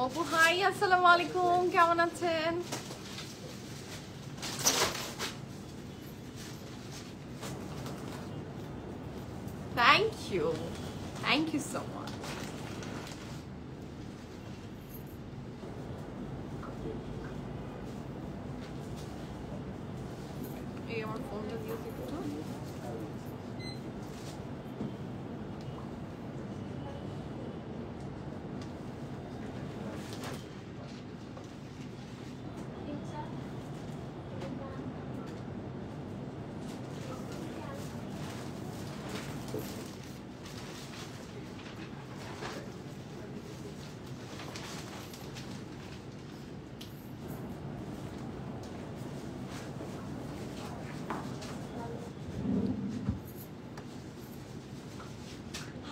আপু হাই, আসসালামু আলাইকুম, কেমন আছেন? Thank you so much. এই আমার ফোনটা দিয়ে একটু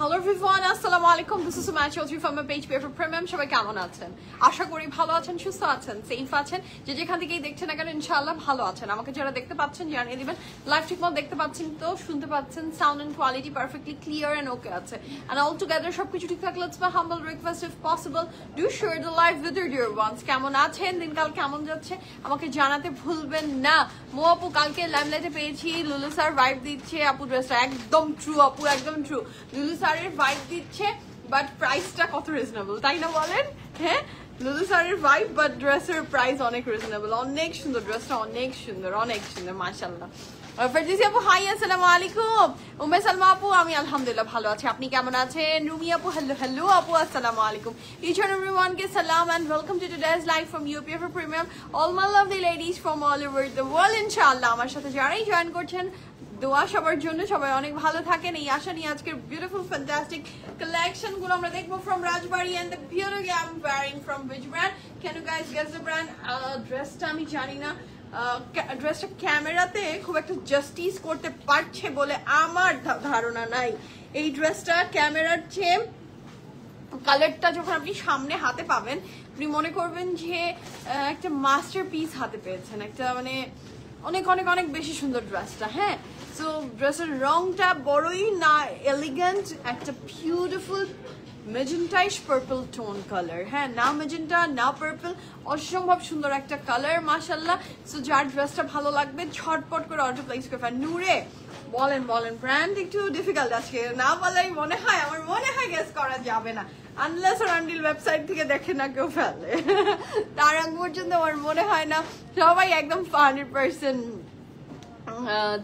হ্যালো এভরিওয়ান, আসসালামু আলাইকুম। This is Sumaiya Chowdhury from my page PF premium. সবাই কেমন আছেন? আশা করি ভালো আছেন, সুস্থ আছেন, সেফ আছেন। যে যেখান থেকেই দেখছেন না কেন ইনশাআল্লাহ ভালো আছেন। আমাকে যারা দেখতে পাচ্ছেন জানিয়ে দিবেন। লাইভ ঠিকমতো দেখতে পাচ্ছেন তো, শুনতে পাচ্ছেন, sound and quality perfectly clear and okay আছে। এন্ড অল টুগেদার সবকিছু ঠিক থাকলে it's my humble request, if possible do share the live with your dear ones. কেমন আছেন, দিনকাল কেমন যাচ্ছে আমাকে জানাতে ভুলবেন না। মো আপু কালকে লাইমলাইটে পেয়েছি, লুলু স্যার ভাইব দিচ্ছে। আপু ড্রেসটা একদম ট্রু, আপু একদম ট্রু। লুলু স্যারের ভাইব দিচ্ছে, বাট প্রাইসটা কত রিজনেবল, তাই না বলেন? হ্যাঁ, লুলু স্যারের ভাইব বাট ড্রেসের প্রাইস অনেক রিজনেবল। অনেক সুন্দর ড্রেসটা, অনেক সুন্দর, অনেক সুন্দর, মাশাআল্লাহ। ফারদিসি আপু হাই, আসসালামু আলাইকুম। উম্মে সালমা আপু আমি আলহামদুলিল্লাহ ভালো আছি, আপনি কেমন আছেন? রুমি আপু হ্যালো হ্যালো আপু, আসসালামু আলাইকুম। ইচ এন্ড এভরিওয়ান কে সালাম and welcome to today's live from UPF premium. All my lovely ladies from all over the world, ইনশাআল্লাহ আমার সাথে যারাই জয়েন করছেন দোয়া সবার জন্য, সবাই অনেক ভালো থাকেন এই আশা নিয়ে আজকের বিউটিফুল ফ্যান্টাস্টিক কালেকশন গুলো আমরা দেখবো from Rajbari and the beauty I am wearing from which brand? Can you guys guess the brand? ড্রেসটা আমি জানি না, ড্রেসটা ক্যামেরাতে খুব একটা জাস্টিস করতে পারছে বলে আমার ধারণা নাই। এই ড্রেসটা ক্যামেরার চেয়ে কালারটা যখন আপনি সামনে হাতে পাবেন আপনি মনে করবেন যে একটা মাস্টার পিস হাতে পেয়েছেন, একটা মানে অনেক অনেক অনেক বেশি সুন্দর ড্রেসটা। হ্যাঁ, সো ড্রেসের রংটা বড়ই না এলিগেন্ট, একটা বিউটিফুল মেজেন্টাইশ পার্পল টোন কালার। হ্যাঁ, না মেজেন্টা না পার্পল, অসম্ভব সুন্দর একটা কালার মাশাআল্লাহ। সো যার ড্রেসটা ভালো লাগবে ঝটপট করে অর্ডার প্লেস করে ফেলেন। নূরে বলেন ব্র্যান্ড একটু ডিফিকাল্ট আজকে, না বলাই মনে হয়, আমার মনে হয় গেস করা যাবে না আনলেস আর আনটিল ওয়েবসাইট থেকে দেখে না কেউ ফেলে। তার আগ পর্যন্ত আমার মনে হয় না সবাই একদম 100%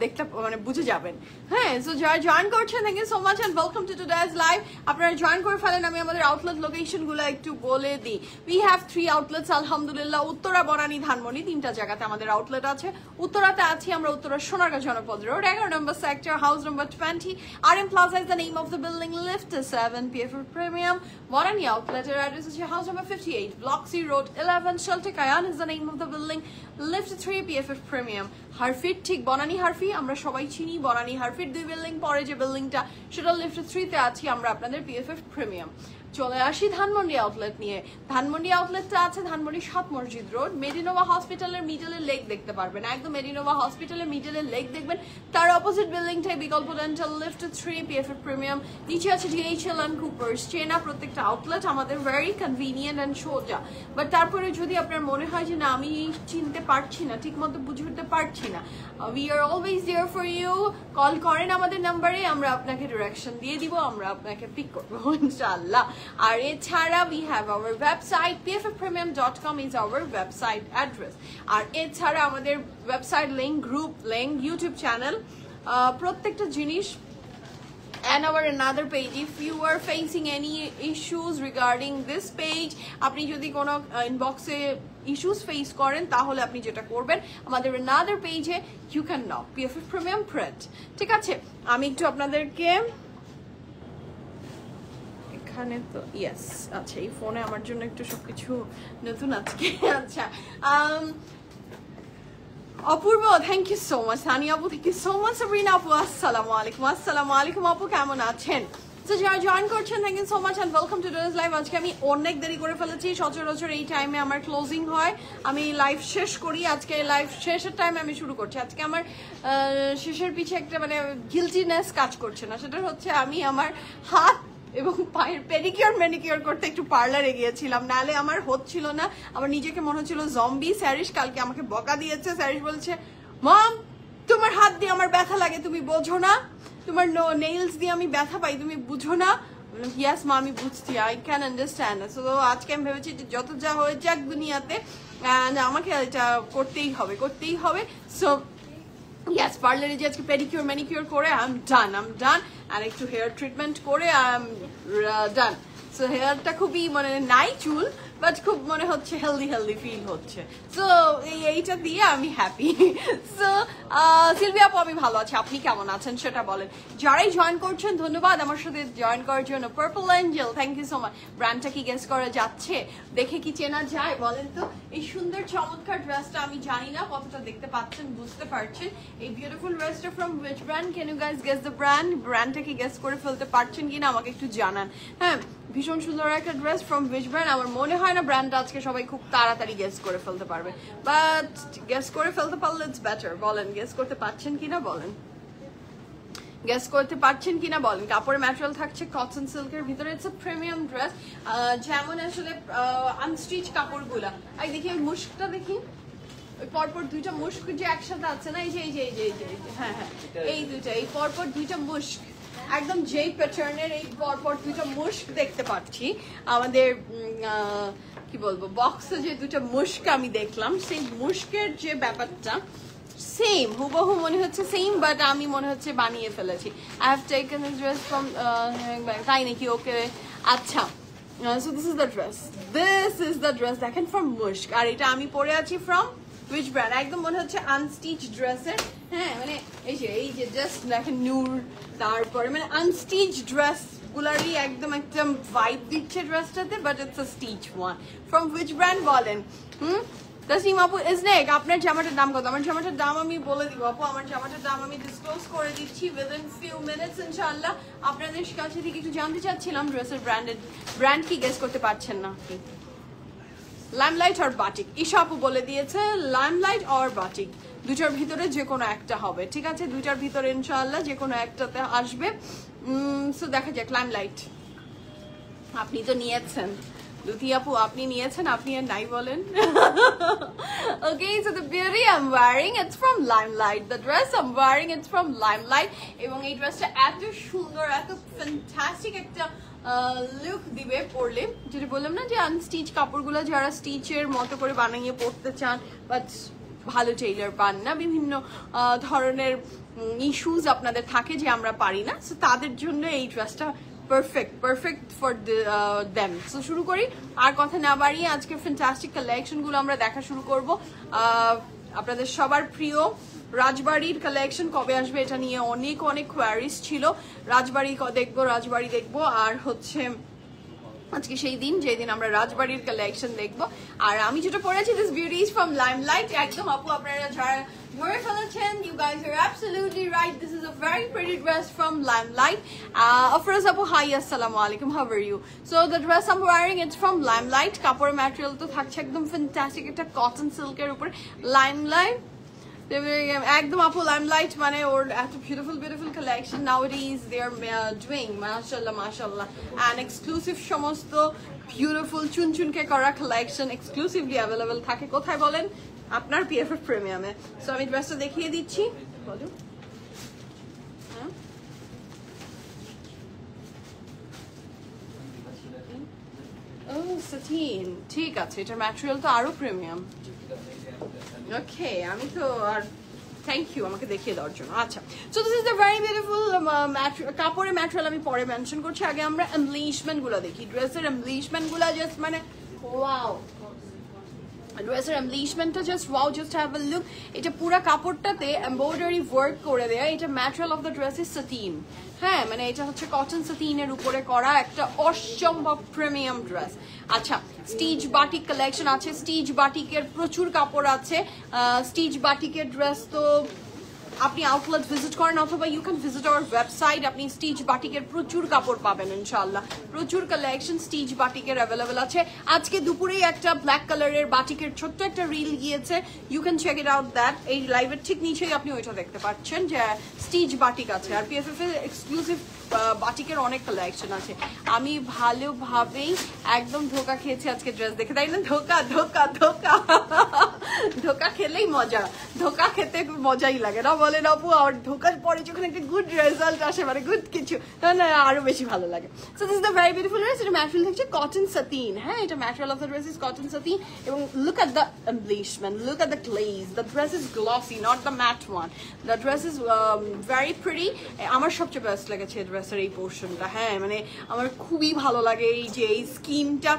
দেখতে মানে বুঝে যাবেন। হ্যাঁ, সো যারা জয়েন করছেন thank you so much and welcome to today's live. আপনারা জয়েন করে ফেলেন। আমি আমাদের আউটলেট লোকেশন গুলো একটু বলে দিই। উই হ্যাভ 3 আউটলেটস আলহামদুলিল্লাহ। উত্তরা, বনানী, ধানমন্ডি, 3টা জায়গাতে আমাদের আউটলেট আছে। উত্তরাতে আছি আমরা, উত্তরা সোনারগাঁ জনপদ রোড, 11 নম্বর sector, house number 20। RM Plaza is the name of the building, lift 7, PF Premium. Banani আউটলেটের অ্যাড্রেস আছে house number 58, block C road 11, Shelter Kayan is the name of the building, lift 3, PF Premium. হারফিট, ঠিক Banani Herfy আমরা সবাই চিনি। Banani হারফিট 2 building পরে যে বিল্ডিংটা সেটা লিফট 3 তে আছি আমরা, আপনাদের PFF প্রিমিয়াম। চলে আসি ধানমন্ডি আউটলেট নিয়ে। ধানমন্ডি আউটলেটটা আছে ধানমন্ডি 7 মসজিদ রোড, মেডিনোভা হসপিটালের মিডলের লেক দেখতে পারবেন, একদম মেডিনোভা হসপিটালের মিডলের লেক দেখবেন। তার অপোজিট বিল্ডিংটাই বিকল্প ডেন্টাল, লিফট 3, PFF প্রিমিয়াম। নিচে আছে DHL and Coopers। চেনা প্রত্যেকটা আউটলেট আমাদের, ভেরি কনভিনিয়েন্ট অ্যান্ড সোজা। বাট তারপরে যদি আপনার মনে হয় যে না আমি চিনতে পারছি না, ঠিক মতো বুঝে উঠতে পারছি না, we are always there for you. Call করেন আমাদের নাম্বারে, আমরা আপনাকে ডিরেকশন দিয়ে দিব, আমরা আপনাকে পিক করবো ইনশাআল্লাহ। আর এছাড়া we have our website, pffpremium.com is our website address। আর এছাড়া আমাদের website link, group link, YouTube channel, প্রত্যেকটা জিনিস and our another page. If you are facing any issues regarding this page, আপনি যদি কোনো ইনবক্সে ইস্যুস ফেস করেন তাহলে আপনি যেটা করবেন আমাদের another page-এ you can know PFF Premium Print। ঠিক আছে, আমি একটু আপনাদেরকে এখানে তো ইয়েস আচ্ছা, এই ফোনে আমার জন্য একটু সবকিছু নতুন আজকে। আচ্ছা, Apurba thank you so much, Sunny আপু thank you so much, Sabrina আপু আসসালামু আলাইকুম। আসসালামু আলাইকুম আপু, কেমন আছেন? তো যারা জয়েন করছেন thank you so much and welcome to today's live. আজকে আমি অনেক দেরি করে ফেলেছি, সচরাচর এই টাইমে আমার ক্লোজিং হয়, আমি লাইভ শেষ করি, আজকে লাইভ শেষের টাইমে আমি শুরু করছি। আজকে আমার শেষের পিছে একটা মানে গিলটিনেস কাজ করছে না, সেটা হচ্ছে আমি আমার হাত এবং পায়ের পেডিকিউর ম্যানিকিউর করতে একটু পার্লারে গিয়েছিলাম, নাহলে আমার হচ্ছিল না। আমার নিজেকে মনে হচ্ছিল জম্বি। স্যারিশ কালকে আমাকে বকা দিয়েছে। স্যারিশ বলছে, মম তোমার হাত দিয়ে আমার ব্যথা লাগে, তুমি বোঝো না? তোমার নেইলস দিয়ে আমি ব্যথা পাই, তুমি বুঝো না? ইয়াস মা, আমি বুঝছি, আই ক্যান আন্ডারস্ট্যান্ড। সো আজকে আমি ভেবেছি যে যত যা হয়ে যাক দুনিয়াতে, আমাকে এটা করতেই হবে। সো ইয়েস, পার্লারে যে আজকে পেডিকিউর ম্যানিকিউর করে আই এম ডান। আর একটু হেয়ার ট্রিটমেন্ট করে আই এম ডান। সো হেয়ারটা খুবই মানে নাই চুল, বাট খুব মনে হচ্ছে হেলদি ফিল হচ্ছে। সো এইটা দিয়ে আমি হ্যাপি। সো সিলভিয়া আপু আমি ভালো আছি, আপনি কেমন আছেন সেটা বলেন। যারাই জয়েন করছেন ধন্যবাদ আমার সাথে জয়েন করার জন্য। Purple Angel, thank you so much. ব্র্যান্ডটা কি গেস করা যাচ্ছে? দেখে কি চেনা যায় বলেন তো? এই সুন্দর চমৎকার ড্রেসটা আমি জানি না কতটা দেখতে পাচ্ছেন, বুঝতে পারছেন। এই বিউটিফুল ড্রেসটা from which brand? Can you guys guess the brand? ব্র্যান্ডটা কি গেস করে ফেলতে পারছেন কিনা আমাকে একটু জানান। হ্যাঁ, ভীষণ সুন্দর একটা ড্রেস ফ্রম হুইচ ব্র্যান্ড? আমার মনে হয় না ব্র্যান্ডটা আজকে সবাই খুব তাড়াতাড়ি গেস করে ফেলতে পারবে, বাট গেস করে ফেলতে পারলে ইটস বেটার। বলেন গেস করতে পারছেন কিনা, বলেন গেস করতে পারছেন কিনা বলেন। কাপড়ের ম্যাটেরিয়াল থাকছে কটন সিল্কের ভিতরে। ইটস এ প্রিমিয়াম ড্রেস, যেমন আসলে আনস্টিচ কাপড়গুলা। আর দেখি ওই মুস্কটা দেখি, ওই পরপর দুইটা মুস্ক যে একসাথে আছে না, এই যে হ্যাঁ এই দুইটা, এই পরপর দুইটা মুস্ক, একদম যেই প্যাটার্নের এই পরপর দুইটা মুস্ক দেখতে পাচ্ছি আমাদের কি বলবো বক্সে যে দুইটা মুস্ক আমি দেখলাম, সেই মুস্কের যে ব্যাপারটা সেম হুবহু মনে হচ্ছে সেম, বাট আমি মনে হচ্ছে বানিয়ে ফেলেছি। I have taken this dress from, তাই নাকি? ওকে, আচ্ছা। So this is the dress দেখেন ফ্রম মুস্ক, আর এটা আমি পরে আছি ফ্রম হুইচ ব্র্যান্ড? একদম মনে হচ্ছে আনস্টিচ ড্রেসের। হ্যাঁ, মানে এই যে জাস্ট দেখেন নূর, তারপরে মানে আনস্টিচ ড্রেস গুলারই একদম একটা ভাইব দিচ্ছে ড্রেসটাতে, but it's a stitch one. From which brand বলেন? তাসিম আপু ইজনেক, আপনার জামাটার দাম কত? আমার জামাটার দাম আমি বলে দিব আপু, আমার জামাটার দাম আমি ডিসক্লোজ করে দিচ্ছি উইদিন ফিউ মিনিটস ইনশাআল্লাহ। আপনাদের কাছে থেকে একটু জানতে চাচ্ছিলাম ড্রেসের ব্র্যান্ড কি গেস করতে পারছেন না? লাইমলাইট আর বাটিক। ঈশা আপু বলে দিয়েছে লাইমলাইট আর বাটিক, দুটার ভিতরে যে কোনো একটা হবে। ঠিক আছে, দুটার ভিতরে ইনশাআল্লাহ যে কোনো একটাতে আসবে। সো দেখা যাক। লাইমলাইট আপনি তো নিয়েছেন, দুতি আপু আপনি নিয়েছেন, আপনি আর নাই বলেন। Okay, so the beauty I'm wearing, it's from Limelight. The dress I'm wearing, it's from Limelight. এবং এই ড্রেসটা এত সুন্দর, এত ফ্যান্টাস্টিক একটা লুক দিবে পরলে। যেটা বললাম না যে আনস্টিচ কাপড়গুলো যারা স্টিচের মতো করে বানিয়ে পরতে চান, বাট ভালো টেইলার পান না, বিভিন্ন ধরনের ইস্যুজ আপনাদের থাকে যে আমরা পারি না, সো তাদের জন্য এই ড্রেসটা পারফেক্ট ফর দেম। সো শুরু করি, আর কথা না বাড়িয়ে আজকে ফ্যান্টাস্টিক কালেকশন গুলো আমরা দেখা শুরু করব। আপনাদের সবার প্রিয় রাজবাড়ির কালেকশন কবে আসবে এটা নিয়ে অনেক কোয়ারিজ ছিল। রাজবাড়ি দেখবো, আর হচ্ছে আজকে সেই দিন যেদিন আমরা রাজবাড়ির কালেকশন দেখবো। আর আমি যেটা পরেছি, this beauty is from limelight. একদম আপু আপনারা যারা ধরে ফেলেছেন, you guys are absolutely right. This is a very pretty dress from Limelight. Afroz apu, hi, assalamu alaikum, how are you? So the dress I'm wearing, it's from Limelight. কাপড় material তো থাকছে একদম ফ্যান্টাস্টিক, একটা cotton সিল্কের উপর। Limelight একদম আপু limelight মানে ওর এত beautiful collection nowadays they are doing মাশাআল্লাহ and exclusive সমস্ত বিউটিফুল চুনচুনকে করা কালেকশন এক্সক্লুসিভলি অ্যাভেলেবল থাকে কোথায় বলেন? আপনার পিএফএফ প্রিমিয়ামে। সো আমি ড্রেসটা দেখিয়ে দিচ্ছি, বলো। ও সাটিন, ঠিক আছে, এটার ম্যাটেরিয়াল তো আরো প্রিমিয়াম। ওকে, আমি তো আর থ্যাংক ইউ আমাকে দেখিয়ে দেওয়ার জন্য। আচ্ছা, so this is the very beautiful কাপড়ের ম্যাটেরিয়াল আমি পরে মেনশন করছি। আগে আমরা এমব্লিশমেন্ট গুলো দেখি। ড্রেসের এমব্লিশমেন্ট গুলো জাস্ট মানে ওয়াও, ড্রেসের এমব্লিশমেন্টটা just wow, just have a look. এটা পুরো কাপড়টাতে এমব্রয়ডারি ওয়ার্ক করে দেয়া। এটা material of the dress is satin. হ্যাঁ, মানে এটা হচ্ছে কটন সাটিনের উপরে করা একটা অসম্ভব প্রিমিয়াম ড্রেস। আচ্ছা, স্টিচ বাটিক কালেকশন আছে, স্টিচ বাটিকের প্রচুর কাপড় আছে। স্টিচ বাটিকের ড্রেস তো আপনি আউটলেট ভিজিট করেন অথবা you can visit our website. আপনি স্টিচ বাটিকের প্রচুর কাপড় পাবেন ইনশাআল্লাহ, প্রচুর কালেকশন স্টিচ বাটিকের অ্যাভেলেবল আছে। আজকে দুপুরেই একটা ব্ল্যাক কালারের বাটিকের ছোট্ট একটা রিল গিয়েছে, you can check it out that. এই লাইভের ঠিক নিচেই আপনি ওইটা দেখতে পাচ্ছেন যে স্টিচ বাটিক আছে। আর পিএফএফ এর এক্সক্লুসিভ বাটিকের অনেক কালেকশন আছে। আমি ভালোভাবেই একদম ধোকা খেয়েছি আজকে ড্রেস দেখে, তাই না? ধোকা ধোকা ধোকা ধোকা খেলেই মজা, ধোকা খেতে মজাই লাগে না বলেন আপু? আর ধোকার পরে যখন একটা গুড রেজাল্ট আসে, মানে গুড কিছু, তাহলে আরো বেশি ভালো লাগে। So this is the very beautiful dress. এটা ম্যাটেরিয়াল থাকছে কটন সাতিন। হ্যাঁ, এটা material of the dress is cotton satin. এবং look at the embellishment, look at the glaze. The dress is glossy, not the matte one. The dress is very pretty. আমার সবচেয়ে best লেগেছে ড্রেসের এই পোর্শনটা। হ্যাঁ, মানে আমার খুবই ভালো লাগে এই যে এই স্কিনটা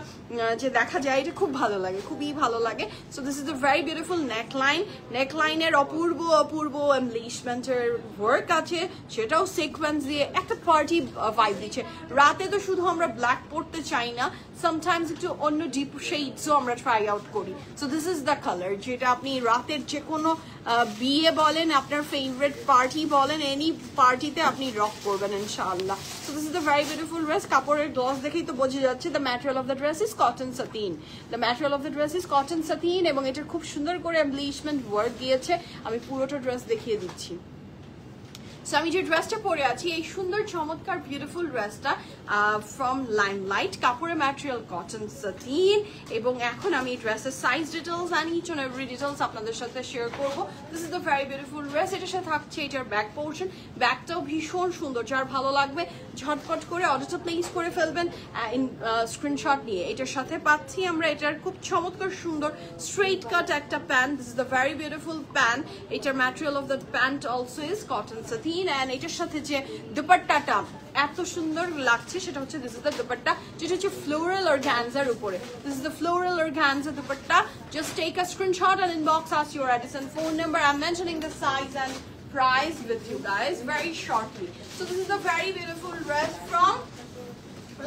যে দেখা যায়, এটা খুব ভালো লাগে, খুবই ভালো লাগে। So this is the very beautiful neckline. নেকলাইনের অপূর্ব অপূর্ব এমব্লিশমেন্টের ওয়ার্ক আছে, সেটাও সিকোয়েন্স দিয়ে একটা পার্টি ভাইব দিচ্ছে। রাতে তো শুধু আমরা ব্ল্যাক পরতে চাই না, সামটাইমস একটু অন্য ডিপ শেডসও আমরা ট্রাই আউট করি। So this is the colour, যেটা আপনি রাতের যে কোনো বিয়ে বলেন, আপনার ফেভারিট পার্টি বলেন, এনি পার্টিতে আপনি রক করবেন ইনশাআল্লাহ। So this is the very beautiful dress. কাপড়ের গ্লস দেখেই তো বোঝা যাচ্ছে। The material of the dress is cotton satin. The material of the dress is cotton satin এবং এটার খুব সুন্দর করে এমব্লিশমেন্ট ওয়ার্ক দিয়েছে। আমি পুরোটা ড্রেস দেখিয়ে দিচ্ছি। সো আমি যে ড্রেসটা পরে আছি, এই সুন্দর চমৎকার বিউটিফুল ড্রেসটা ফ্রম লাইমলাইট, কাপড়ের ম্যাটেরিয়াল কটন সাতিন। এবং এখন আমি এই ড্রেসের size details and each and every details আপনাদের সাথে শেয়ার করবো। This is the very beautiful dress. এটার সাথে থাকছে এটার ব্যাক পোর্শন। ব্যাকটাও ভীষণ সুন্দর, যার ভালো লাগবে ঝটপট করে অর্ডারটা প্লেস করে ফেলবেন স্ক্রিনশট নিয়ে। এটার সাথে পাচ্ছি আমরা এটার খুব চমৎকার সুন্দর স্ট্রেট কাট একটা pant. This is the very beautiful pant. এটার material of the pant also is cotton satin. And এটার সাথে যে দুপাট্টাটা এত সুন্দর লাগছে, সেটা হচ্ছে দিস ইজ দ্য দুপাট্টা, যেটা হচ্ছে ফ্লোরাল অর্গানজার উপরে। This is the floral organza dupatta. Just take a screenshot and inbox us your address and phone number. I'm mentioning the size and price with you guys very shortly. So this is a very beautiful dress from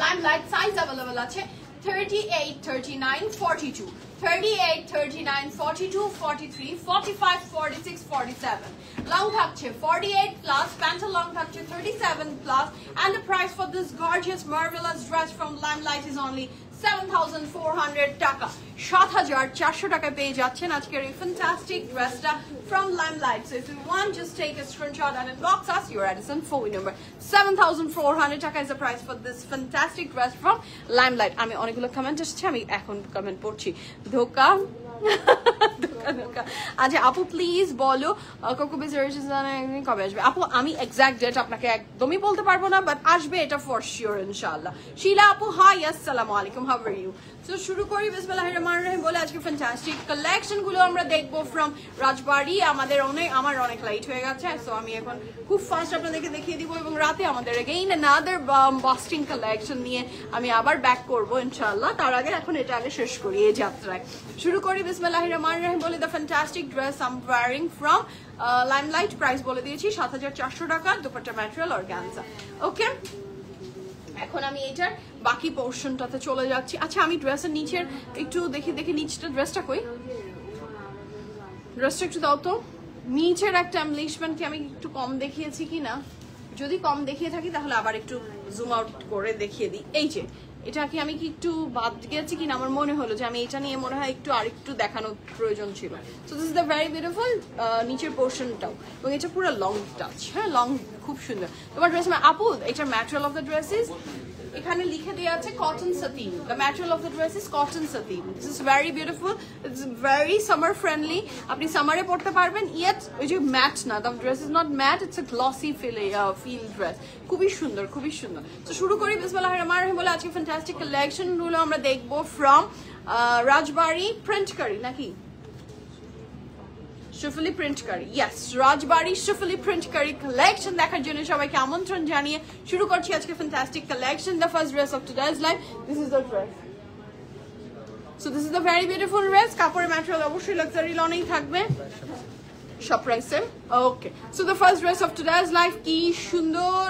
Limelight. Size available আছে 38, 39, 42, 38, 39, 42, 43, 45, 46, 47. Long থাকছে 48 plus, pant long থাকছে 37 plus, and the price for this gorgeous marvelous dress from Limelight is only 7,400 টাকা। 7,400 টাকায় পেয়ে যাচ্ছেন আজকের এই fantastic ড্রেসটা from Limelight. So if you want, just take a screenshot and inbox us your address and phone number. 7,400 টাকা is the price for this fantastic dress from Limelight. আমি অনেকগুলো কমেন্ট এসেছে, আমি এখন কমেন্ট পড়ছি। ধোকা আচ্ছা আপু প্লিজ বলো কোকো বেস কবে আসবে? আপু আমি এক্সাক্ট ডেট আপনাকে একদমই বলতে পারবো না, বাট আসবে এটা ফর শিওর ইনশাআল্লাহ। শিলা আপু হাই, আসসালামু আলাইকুম, হাউ আর ইউ? তো শুরু করি বিসমিল্লাহির রহমানির রহিম বলে। আজকে ফ্যান্টাস্টিক কালেকশন গুলো আমরা দেখবো ফ্রম রাজবাড়ি। আমার অনেক লাইট হয়ে গেছে, সো আমি এখন খুব ফাস্ট আপনাদেরকে দেখিয়ে দিব এবং রাতে আমাদের এগেইন অ্যানাদার বাস্টিং কালেকশন নিয়ে আমি আবার ব্যাক করবো ইনশাআল্লাহ। তার আগে এখন এটা আগে শেষ করি এই যাত্রায়। শুরু করি বিসমিল্লাহির রহমানির রহিম বলে। The fantastic dress I am wearing from limelight. Price বলে দিয়েছি 7,400 টাকা, দুপাট্টা ম্যাটেরিয়াল অর্গানজা। ওকে, এখন আমি এটার বাকি পোর্শনটাতে চলে যাচ্ছি। আচ্ছা আমি ড্রেসের নিচের একটু দেখি নিচটা, ড্রেসটা কই, ড্রেসটা একটু দাও তো। নিচের একটা এমব্লিশমেন্ট কি আমি একটু কম দেখিয়েছি কিনা, যদি কম দেখিয়ে থাকি তাহলে আবার একটু জুম আউট করে দেখিয়ে দিই। এই যে এটা কি আমি কি একটু বাদ গেছি কিনা, আমার মনে হলো যে আমি এটা নিয়ে মনে হয় একটু আরেকটু দেখানোর প্রয়োজন ছিল। So this is the very beautiful নিচের পোর্শনটাও, এবং এটা পুরো লং টাচ। হ্যাঁ লং, খুব সুন্দর তোমার ড্রেস। আপু এটার material of the dress is, এখানে লিখে দেওয়া আছে cotton satin. The material of the dress is cotton satin. This is very beautiful, it's very summer friendly. আপনি সামারে পড়তে পারবেন, ইয়েট ওই যে ম্যাট না, the dress is not matte, it's a glossy feel dress. খুবই সুন্দর, খুবই সুন্দর। তো শুরু করি বিসমিল্লাহির রহমানির রহিম বলে। আজকে ফ্যান্টাস্টিক কালেকশন গুলো আমরা দেখবো ফ্রম রাজবাড়ি প্রিন্টকারি, নাকি শিফলি প্রিন্টকারি? ইয়েস, রাজবাড়ি শিফলি প্রিন্টকারি কালেকশন দেখার জন্য সবাইকে আমন্ত্রণ জানিয়ে শুরু করছি আজকে fantastic collection. The first dress of today's live, this is the dress. So this is the very beautiful dress. কাপড়ের ম্যাটেরিয়াল অবশ্যই লাক্সারি লনেই থাকবে। সব price same okay so the first dress of today's life কি সুন্দর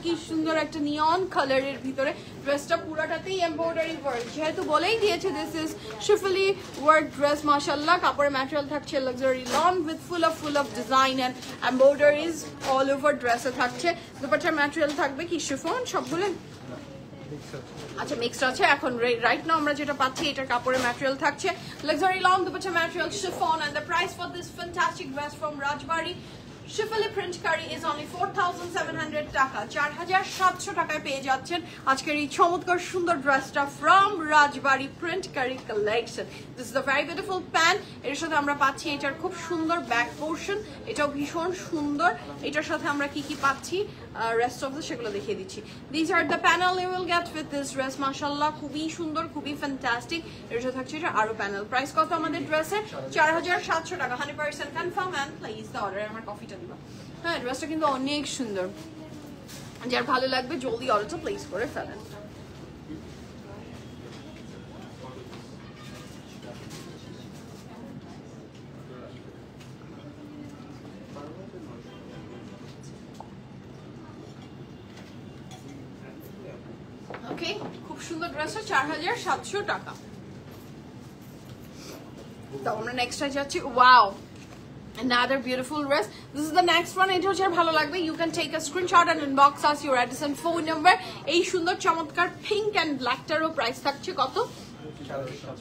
কি সুন্দর একটা নিয়ন কালারের ভিতরে ড্রেসটা পুরোটাতেই এমব্রয়ডারি ওয়ার্ক যেহেতু বলেই দিয়েছে this is schiffli work dress মাশাআল্লাহ কাপড়ের ম্যাটেরিয়াল থাকছে luxury lawn with full of design and embroideries all over ড্রেসে থাকছে দুপাট্টার ম্যাটেরিয়াল থাকবে কি শিফন সবগুলো আচ্ছা মিক্সড আছে এখন রাইট নাও আমরা যেটা পাচ্ছি এটার কাপড়ের ম্যাটেরিয়াল থাকছে luxury long dupatta material chiffon and the price for this fantastic dress from Rajbari schiffli print kari is only 4700 টাকা 4700 টাকায় পেয়ে যাচ্ছেন আজকের এই চমৎকার সুন্দর ড্রেসটা from Rajbari print kari collection this is the very beautiful pant এর সাথে আমরা পাচ্ছি এটার খুব সুন্দর ব্যাক পোর্শন এটাও ভীষণ সুন্দর এটার সাথে আমরা কি কি পাচ্ছি রেস্ট অফ দ্য সেগুলো দেখিয়ে দিচ্ছি this are the panel you will get with this dress মাশাআল্লাহ খুবই সুন্দর খুবই ফ্যান্টাস্টিক এর সাথে থাকছে এটা আরো প্যানেল প্রাইস কত আমাদের ড্রেসে 4700 টাকা 100% confirm and please the order আমার কফিটা দিবা হ্যাঁ ড্রেসটা কিন্তু অনেক সুন্দর যার ভালো লাগবে জলদি অর্ডারটা প্লেস করে ফেলেন ওকে খুব সুন্দর ড্রেসটা 4700 টাকা তো আমরা নেক্সট যাচ্ছি wow another beautiful dress this is the next one এটা হচ্ছে ভালো লাগবে you can take a screenshot and inbox us your address and phone number এই সুন্দর চমৎকার পিঙ্ক এন্ড ব্ল্যাক টারও প্রাইস থাকছে কত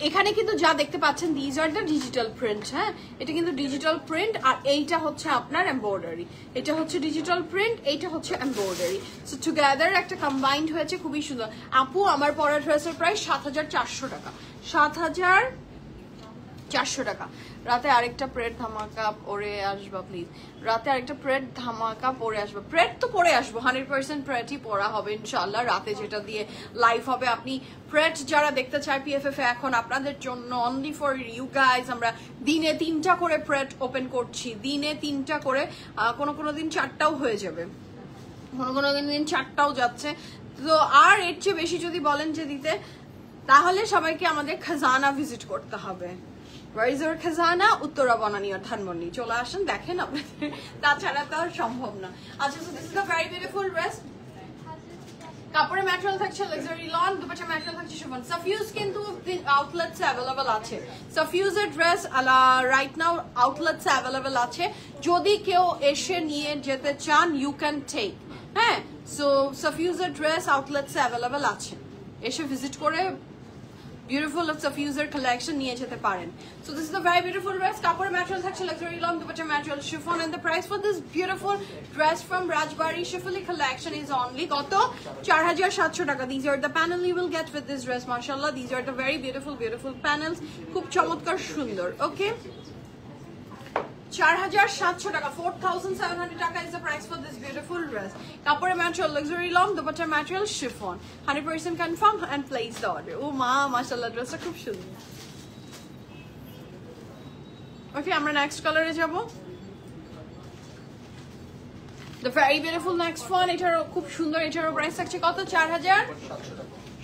এখানে কিন্তু যা দেখতে পাচ্ছেন these are the digital print হ্যাঁ এটা কিন্তু ডিজিটাল প্রিন্ট আর এইটা হচ্ছে আপনার এমব্রয়ডারি এটা হচ্ছে ডিজিটাল প্রিন্ট এইটা হচ্ছে এমব্রয়ডারি সো টুগেদার একটা কম্বাইন্ড হয়েছে খুবই সুন্দর আপু আমার পরা ড্রেসের প্রাইস 7400 টাকা 7400 টাকা রাতে আরেকটা প্রেড ধামাকা পরে আসবা প্লিজ রাতে আরেকটা প্রেড ধামাকা পরে আসবা প্রেড তো পরে আসবো 100% প্রেডই পরা হবে ইনশাআল্লাহ রাতে যেটা দিয়ে লাইভ হবে আপনি প্রেড যারা দেখতে চায় পিএফএফ এ এখন আপনাদের জন্য অনলি ফর ইউ গাইজ আমরা দিনে 3টা করে প্রেড ওপেন করছি দিনে 3টা করে কোনো দিন 4টাও হয়ে যাবে কোনো দিন 4টাও যাচ্ছে তো আর এর চেয়ে বেশি যদি বলেন যে দিতে তাহলে সবাইকে আমাদের খাজানা ভিজিট করতে হবে রাইজার খাজানা উত্তরা বনানী আর ধানমন্ডি চলে আসেন দেখেন আপনাদের তাছাড়া তো আর সম্ভব না আচ্ছা so this is the very beautiful dress কাপড়ের ম্যাটেরিয়াল থাকছে লাক্সারি লন দুপাট্টা ম্যাটেরিয়াল থাকছে শিফন সাফিউজ কিন্তু আউটলেটস अवेलेबल আছে সাফিউজের dress right now outlets available আছে যদি কেউ এসে নিয়ে যেতে চান ইউ ক্যান টেক হ্যাঁ সো সাফিউজের ড্রেস আউটলেটস अवेलेबल আছে এসে ভিজিট করে beautiful of Safuser collection niye jete paren so this is the very beautiful dress kapor material thakche luxury long dupatta material chiffon and the price for this beautiful dress from Rajbari Shifali collection is only koto 4700 taka these are the panel you will get with this dress mashallah these are the very beautiful panels khub chamotkar sundor okay 4700 টাকা 4700 টাকা is the price for this beautiful dress কাপড়ের material luxury lawn দুপাট্টার material chiffon 100% confirm and place the order ও মা মাশাআল্লাহ ড্রেসটা খুব সুন্দর ওকে আমরা নেক্সট কালারে যাব the very beautiful next one এটারও খুব সুন্দর এটারও প্রাইস থাকছে কত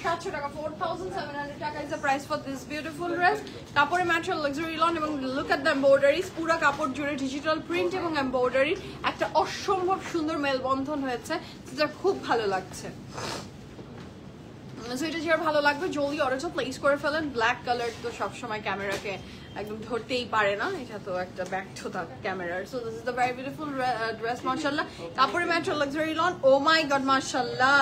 4700 টাকা 4700 টাকা is the price for this beautiful dress কাপড়ের ম্যাটেরিয়াল লাক্সারি লন এবং look at the embroideries পুরো কাপড় জুড়ে ডিজিটাল প্রিন্ট এবং এমব্রয়ডারি একটা অসম্ভব সুন্দর মেলবন্ধন হয়েছে যেটা খুব ভালো লাগছে সো এটা যার ভালো লাগবে জলদি অর্ডারটা প্লেস করে ফেলেন ব্ল্যাক কালার তো সব সময় ক্যামেরাকে একদম ধরতেই পারে না এটা তো একটা ব্যর্থতা ক্যামেরার so this is the very beautiful dress মাশাআল্লাহ কাপড়ের material luxury loan O my god মাশাআল্লাহ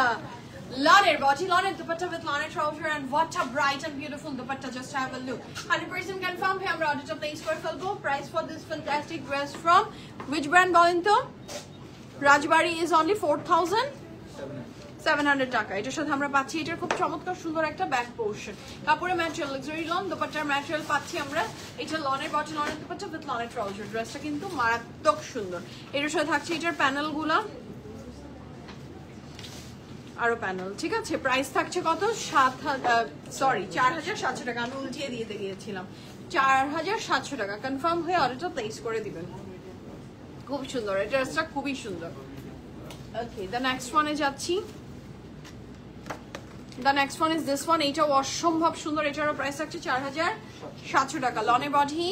Laner body, laner dupatta with laner trouser and what a bright and beautiful dupatta. Just have a look. 100% confirm. We have ordered a place for Felbo. Price for this fantastic dress from which brand? Bolinto. Rajbari is only 4700 টাকা এটার সাথে আমরা পাচ্ছি এটার খুব চমৎকার সুন্দর একটা ব্যাক পোর্শন কাপড়ের ম্যাটেরিয়াল লাক্সারি লন দুপাট্টার ম্যাটেরিয়াল পাচ্ছি আমরা এটা লনের বডি লনের দুপাট্টা with লনের ট্রাউজার ড্রেসটা কিন্তু মারাত্মক সুন্দর এটার সাথে থাকছে এটার প্যানেলগুলো আরো প্যানেল ঠিক আছে প্রাইস থাকছে কত 4700 টাকা আমি উল্টিয়ে দিতে গিয়েছিলাম 4700 টাকা কনফার্ম হয়ে অর্ডারটা প্লেস করে দিবেন খুব সুন্দর এটা ড্রেসটা খুবই সুন্দর ওকে দ্য নেক্সট ওয়ানে যাচ্ছি the next one is this one এটা অসম্ভব সুন্দর এটারও প্রাইস থাকছে 4700 টাকা লনের বডি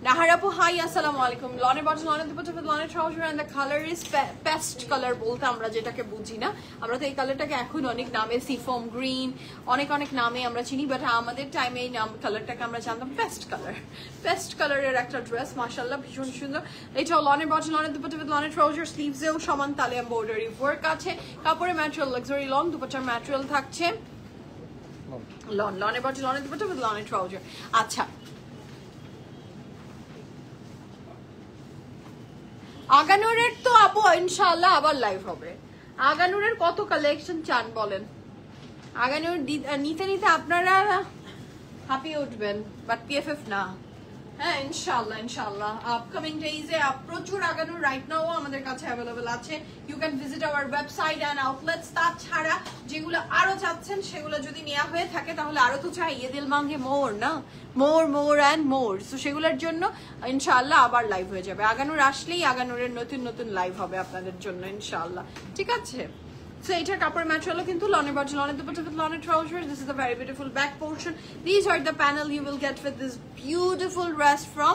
নাহার আপু হাই আসসালামু আলাইকুম। লনের বটল, লনের দুপাট্টা, লনের trouser and the colour is pastel colour বলতে আমরা যেটাকে বুঝি না, আমরা তো এই কালারটাকে এখন অনেক নামে সিফোম গ্রিন অনেক অনেক নামে আমরা চিনি, বাট আমাদের টাইমে এই নাম কালারটাকে আমরা জানতাম পেস্ট কালার। পেস্ট কালারের একটা ড্রেস মাশাআল্লাহ ভীষণ সুন্দর। এটাও লনের বটল, লনের দুপাট্টা, লনের ট্রাউজার, স্লিভসেও সমান তালে এমব্রয়ডারি ওয়ার্ক আছে। কাপড়ের ম্যাটেরিয়াল লাক্সারি লন, দুপাট্টার ম্যাটেরিয়াল থাকছে লন, লনের বটল, লনের দুপাট্টা, লনের ট্রাউজার। আচ্ছা, আগানুরের তো আপু ইনশাআল্লাহ আবার লাইভ হবে। আগানুরের কত কালেকশন চান বলেন? আগানুর নিতে নিতে আপনারা হাঁপিয়ে উঠবেন, বাট পিএফএফ না। হ্যাঁ ইনশাআল্লাহ ইনশাআল্লাহ আপকামিং ডেজে প্রচুর আগানুর রাইট নাও আমাদের কাছে অ্যাভেলেবল আছে। You can visit our website and outlets. তাছাড়া যেগুলো আরো চাচ্ছেন সেগুলো যদি নেওয়া হয়ে থাকে তাহলে আরো তো চাইয়ে দিল মাঙ্গে মোর না, মোর মোর অ্যান্ড মোর। সো সেগুলোর জন্য ইনশাআল্লাহ আবার লাইভ হয়ে যাবে। আগানুর আসলেই আগানুরের নতুন নতুন লাইভ হবে আপনাদের জন্য ইনশাআল্লাহ, ঠিক আছে? So এটার কাপড়ের ম্যাটেরিয়াল কিন্তু লনের বটল, লনের দুপাট্টা, লনের trouser. This is a very beautiful back portion. These are the panel you will get with this beautiful dress from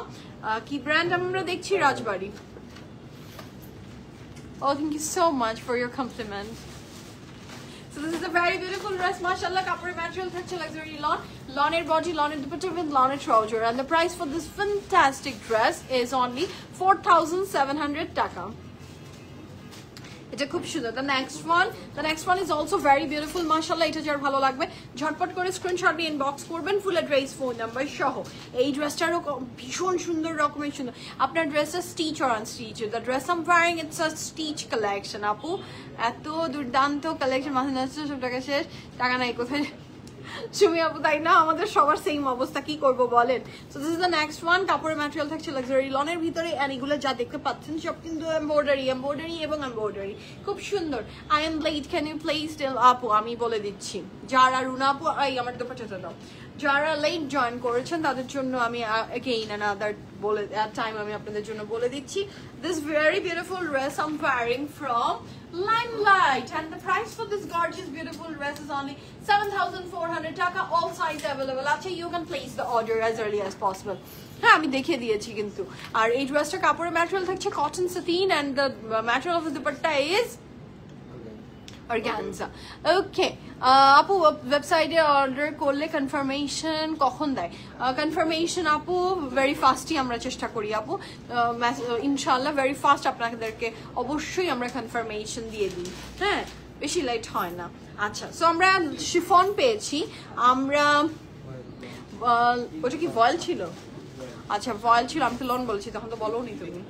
কি ব্র্যান্ড আমরা দেখছি? রাজবাড়ি। Oh, thank you so much for your compliment. So this is a very beautiful dress, mashallah. Kapoor material থাকছে luxury lon, loner body, loner dupatta with loner trouser, and the price for this fantastic dress is only 4,700 টাকা। এটা খুব সুন্দর। The next one is also very beautiful, mashallah. এটা যার ভালো লাগবে ঝটপট করে স্ক্রিনশট দিয়ে ইনবক্স করবেন ফুল অ্যাড্রেস ফোন নাম্বার সহ। এই ড্রেসটারও ভীষণ সুন্দর রকমের সুন্দর। আপনার ড্রেসটা stitch or unstitch? The dress am wearing it's a stitch collection আপু। এত দুর্দান্ত কালেকশন, মাথায় যাচ্ছে সব টাকা শেষ, টাকা নাই কোথায় সুমি আপু, তাই না? আমাদের সবার সেম অবস্থা, কি করবো বলেন? So this is the next one. কাপড়ের ম্যাটেরিয়াল থাকছে লাক্সারি লনের ভিতরে, এন্ড এগুলো যা দেখতে পাচ্ছেন সব কিন্তু এমব্রয়ডারি এবং এমব্রয়ডারি, খুব সুন্দর। I am late, can you please tell আপু? আমি বলে দিচ্ছি, যারা রুনা আপু এই আমার দুপাট্টাটা দাও, যারা লেট জয়েন করেছেন তাদের জন্য আমি again another বলে টাইম আমি আপনাদের জন্য বলে দিচ্ছি। This very beautiful dress I'm wearing from Limelight, and the price for this gorgeous beautiful dress is only 7,400 টাকা। All size available আছে, you can place the order as early as possible. হ্যাঁ আমি দেখিয়ে দিয়েছি কিন্তু। আর এই ড্রেসটা কাপড়ের ম্যাটেরিয়াল থাকছে cotton satin, and the material of the dupatta is organza. Okay, আপু ওয়েবসাইটে অর্ডার করলে কনফার্মেশন কখন দেয়? কনফার্মেশন আপু ভেরি ফাস্টই আমরা চেষ্টা করি আপু, ইনশাআল্লাহ ভেরি ফাস্ট আপনাদেরকে অবশ্যই আমরা কনফার্মেশন দিয়ে দিই, হ্যাঁ বেশি লেট হয় না। আচ্ছা, সো আমরা শিফন পেয়েছি, আমরা ওটা কি ভয়েল ছিল? আচ্ছা ভয়েল ছিল, আমি তো লন বলছি, তখন তো বলো নি তুমি।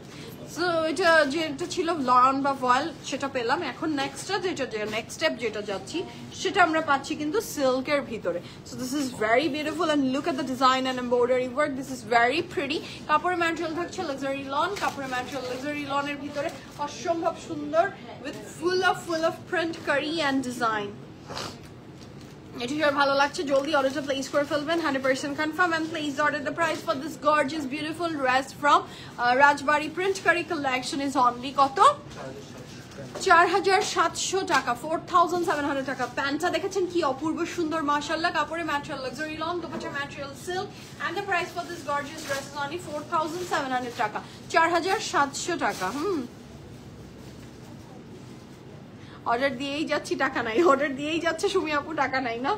সো এটা যেটা ছিল লন বা ভয়েল সেটা পেলাম। এখন নেক্সট স্টেপ যেটা যাচ্ছি সেটা আমরা পাচ্ছি কিন্তু সিল্কের ভিতরে। So this is very beautiful, and look at the design and embroidery work, this is very pretty. কাপড়ের ম্যাটেরিয়াল থাকছে লাক্সারি লন, কাপড়ের ম্যাটেরিয়াল লাক্সারি লনের ভিতরে অসম্ভব সুন্দর, with full of print kari and design. এটা যার ভালো লাগছে জলদি অর্ডারটা প্লেস করে ফেলবেন, 100% confirm, and place order. The price for this gorgeous beautiful dress from Rajbari print kari collection is only কত? 4,700 টাকা, 4,700 টাকা। প্যান্টটা দেখেছেন কি অপূর্ব সুন্দর মাশাআল্লাহ। কাপড়ের ম্যাটেরিয়াল লাক্সারি লন, দুপাট্টার material silk, and the price for this gorgeous dress is only 4,700 টাকা, 4,700 টাকা। অর্ডার দিয়েই যাচ্ছি, টাকা নাই, অর্ডার দিয়েই যাচ্ছে সুমি আপু, টাকা নাই না।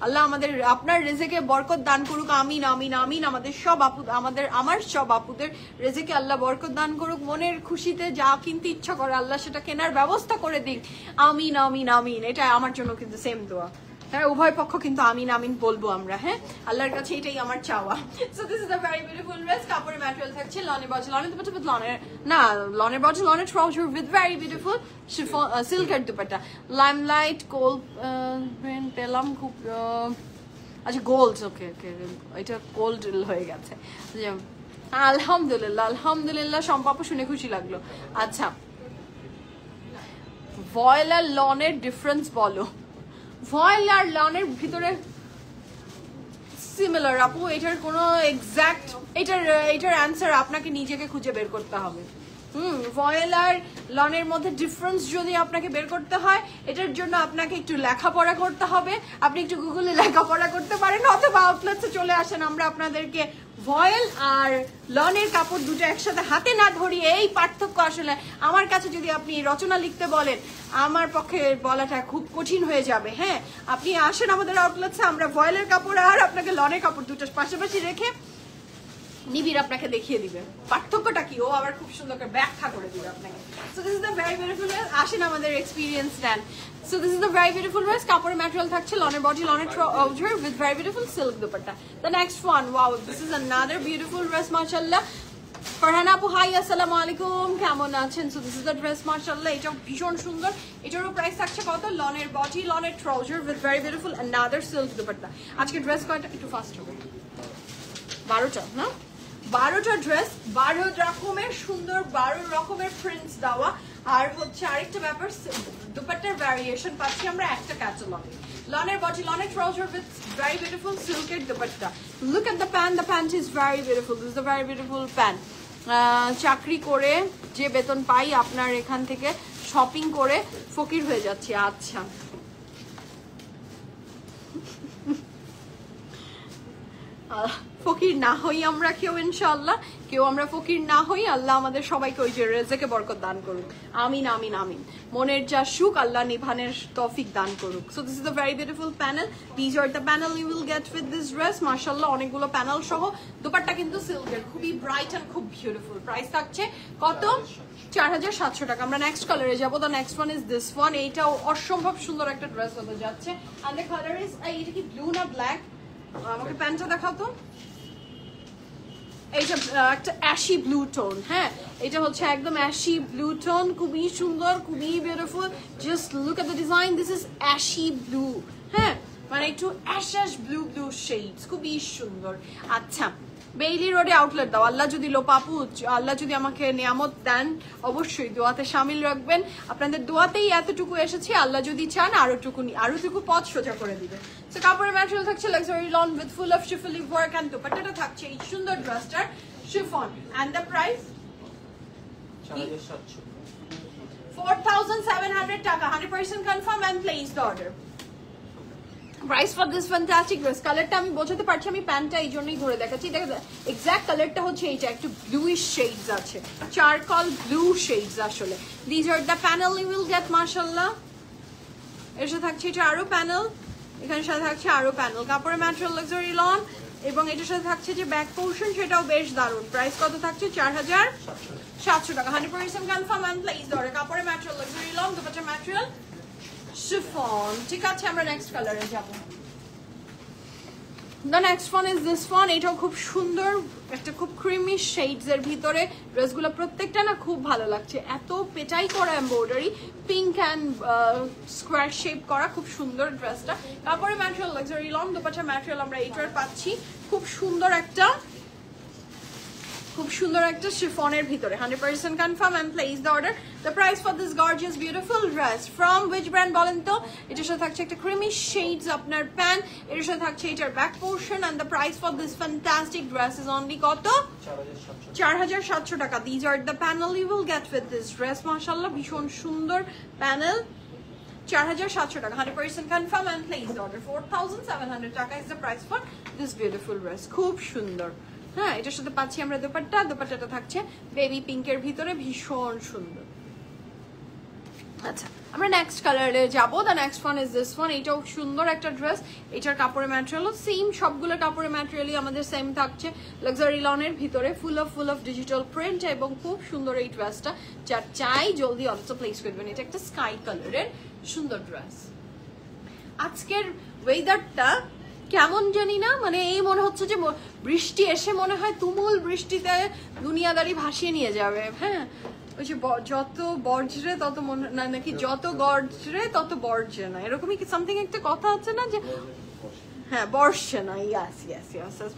আল্লাহ আমাদের আপনার রেজেকে বরকত দান করুক, আমিন আমিন আমিন। আমাদের সব আপু, আমার সব আপুদের রেজেকে আল্লাহ বরকত দান করুক, মনের খুশিতে যা কিনতে ইচ্ছা করে আল্লাহ সেটা কেনার ব্যবস্থা করে দিক, আমিন আমিন আমিন। এটা আমার জন্য কিন্তু সেম দোয়া, হ্যাঁ উভয় পক্ষ কিন্তু আমিন আমিন বলবো আমরা, হ্যাঁ আল্লাহর কাছে এটাই আমার চাওয়া। So this is a very beautiful dress. কাপড়ের ম্যাটেরিয়াল থাকছে লনের বটল, লনের দুপাট্টা উইথ লনের বটল, লনের trouser with very beautiful chiffon সিল্কের দুপাট্টা। লাইমলাইট গোল্ড প্রিন্ট পেলাম, খুব আচ্ছা গোল্ড, ওকে ওকে এটা গোল্ড হয়ে গেছে। আলহামদুলিল্লাহ আলহামদুলিল্লাহ, সম্পাপু শুনে খুশি লাগলো। আচ্ছা ভয়েল আর লনের ডিফারেন্স বলো। ভয়েল আর লনের ভিতরে সিমিলার আপু, এটার কোনো এক্সাক্ট এটার অ্যান্সার আপনাকে নিজেকে খুঁজে বের করতে হবে। ভয়েল আর লনের মধ্যে ডিফারেন্স যদি আপনাকে বের করতে হয়, এটার জন্য আপনাকে একটু লেখাপড়া করতে হবে। আপনি একটু গুগলে লেখাপড়া করতে পারেন, অথবা আউটলেটসে চলে আসেন, আমরা আপনাদেরকে ভয়েল আর লনের কাপড় দুটো একসাথে হাতে না ধরিয়ে এই পার্থক্য আসলে আমার কাছে যদি আপনি রচনা লিখতে বলেন, আমার পক্ষে বলাটা খুব কঠিন হয়ে যাবে। হ্যাঁ, আপনি আসেন আমাদের আউটলেটসে, আমরা ভয়েলের কাপড় আর আপনাকে লনের কাপড় দুটো পাশাপাশি রেখে নিবিড় আপনাকে দেখিয়ে দিবে পার্থক্যটা কি, ও আবার খুব সুন্দর করে ব্যাখ্যা করে দিবে আপনাকে। So this is the very beautiful, আসেন আমাদের এক্সপিরিয়েন্স দেন। So this is the very beautiful dress, কাপড়ের ম্যাটেরিয়াল থাকছে লনের বডি, লনের trouser with very beautiful silk dupatta. The next one, wow, this is another beautiful dress, মাশাআল্লাহ। ফারহানা আপু হাই, আসসালামু আলাইকুম, কেমন আছেন? So this is the dress, মাশাআল্লাহ, এটা ভীষণ সুন্দর। এটারও প্রাইস থাকছে কত? লনের বডি, লনের trouser with very beautiful another silk dupatta. আজকে ড্রেস কয়টা? একটু ফাস্ট হবে, 12টা না, 12টা ড্রেস, 12 রকমের সুন্দর, 12 রকমের প্রিন্টস দেওয়া। আর হচ্ছে আরেকটা ব্যাপার, দুপাট্টার ভ্যারিয়েশন পাচ্ছি আমরা একটা ক্যাটালগে। লনের বডি, লনের ট্রাউজার উইথ ভেরি বিউটিফুল সিল্কের dupatta. Look at the pant, the pant is very beautiful, this is the very beautiful pant. চাকরি করে যে বেতন পাই, আপনার এখান থেকে শপিং করে ফকির হয়ে যাচ্ছি। আচ্ছা, ফকির না হই আমরা কেউ, ইনশাআল্লাহ কেউ আমরা ফকির না হই। আল্লাহ আমাদের সবাইকে ওই যে রেজেকে বরকত দান করুক, আমিন আমিন আমিন। মনের যা সুখ আল্লাহ নিভানের তৌফিক দান করুক। So this is the very beautiful panel, this are the panel you will get with this dress, মাশাআল্লাহ, অনেকগুলো প্যানেল সহ। দুপাট্টা কিন্তু সিল্কের, খুবই ব্রাইট এন্ড খুব বিউটিফুল। প্রাইস থাকছে কত? 4700 টাকা। আমরা নেক্সট কালারে যাবো। The next one is this one, এইটাও অসম্ভব সুন্দর একটা ড্রেস হতে যাচ্ছে। এন্ড দ্য কালার ইজ, এটা কি ব্লু না ব্ল্যাক? আমাকে প্যান্টটা দেখাও তো। এইটা একটা অ্যাশি ব্লু টোন, হ্যাঁ, এটা হচ্ছে একদম অ্যাশি ব্লু টোন, খুবই সুন্দর, খুবই beautiful. Just look at the design, this is ashy blue, হ্যাঁ, মানে একটু অ্যাশ ব্লু ব্লু শেডস, খুবই সুন্দর। আচ্ছা, বেইলি রোডে আউটলেট দাও, আল্লাহ যদি লোপাপু, আল্লাহ যদি আমাকে নিয়ামত দেন, অবশ্যই দোয়াতে শামিল রাখবেন। আপনাদের দোয়াতেই এতটুকু এসেছি, আল্লাহ যদি চান আরোটুকু পথ সোজা করে দিবে। সো কাপড়ের ম্যাটেরিয়াল থাকছে luxury lawn with full of schiffli work, and দুপাট্টাটা থাকছে এই সুন্দর ড্রেসটার শিফন। এন্ড দ্য প্রাইস 4700 টাকা, 100% confirm and place the order. Price for this fantastic dress. কালারটা আমি বোঝাতে পারছি, আমি প্যান্টটা এই জন্যই ধরে দেখাচ্ছি। দেখো এক্সাক্ট কালারটা হচ্ছে এইটা, একটু ব্লুইশ শেডস আছে, চারকল ব্লু শেডস আসলে। This are the panel you will get, মাশাআল্লাহ। এর সাথে থাকছে এটা আরো প্যানেল, এখানে সাথে থাকছে আরো প্যানেল। কাপড়ের ম্যাটেরিয়াল লাক্সারি লন, এবং এটার সাথে থাকছে যে ব্যাক পোর্শন, সেটাও বেশ দারুণ। প্রাইস কত থাকছে? 4700 টাকা, 100% confirm and place the order. কাপড়ের ম্যাটেরিয়াল লাক্সারি লন, দুপাট্টার ম্যাটেরিয়াল শিফন। ঠিক আছে, আমরা নেক্সট কালারে যাব। The next one is this one, এটাও খুব সুন্দর, একটা খুব ক্রিমি শেডস এর ভিতরে। ড্রেসগুলো প্রত্যেকটা না খুব ভালো লাগছে, এত পেটাই করা embroidery, pink and square shape করা, খুব সুন্দর ড্রেসটা। কাপড়ের ম্যাটেরিয়াল লাক্সারি লন, দুপাট্টার ম্যাটেরিয়াল আমরা এইটার পাচ্ছি, খুব সুন্দর একটা শিফনের ভিতরে, 100% confirm and place the order. The price for this gorgeous beautiful dress from which brand বলেন তো? এটার সাথে থাকছে একটা ক্রিমি শেডস আপনার প্যান্ট, এটার সাথে থাকছে এটার back portion, and the price for this fantastic dress is only কত? 4700 টাকা। This are the panel you will get with this dress, মাশাআল্লাহ, ভীষণ সুন্দর প্যানেল। 4700 টাকা, 100% confirm and place the order. 4700 টাকা is the price for this beautiful dress, খুব সুন্দর। হ্যাঁ, এটার সাথে পাচ্ছি আমরা দুপাট্টাটা থাকছে বেবি পিঙ্কের ভিতরে, ভীষণ সুন্দর। আচ্ছা, আমরা নেক্সট কালারে যাব। The next one is this one, এটাও সুন্দর একটা ড্রেস। এটার কাপড়ের ম্যাটেরিয়ালও সেম, সবগুলো কাপড়ের ম্যাটেরিয়ালই আমাদের সেম থাকছে। লাক্সারি লনের ভিতরে ফুল অফ ডিজিটাল প্রিন্ট, এবং খুব সুন্দর এই ড্রেসটা। যার চাই জলদি অর্ডারটা প্লেস করবেন। এটা একটা স্কাই কালারের সুন্দর ড্রেস। আজকের ওয়েদারটা কেমন জানি না, মানে এই মনে হচ্ছে যে বৃষ্টি এসে মনে হয় তুমুল বৃষ্টিতে দুনিয়াদারি ভাসিয়ে নিয়ে যাবে। হ্যাঁ, ওই যে যত বর্জ্রে তত নাকি যত গর্জরে তত বর্জ্রে না, এরকমই সামথিং একটা কথা আছে না, যে হ্যাঁ বর্ষে না, ইয়াস,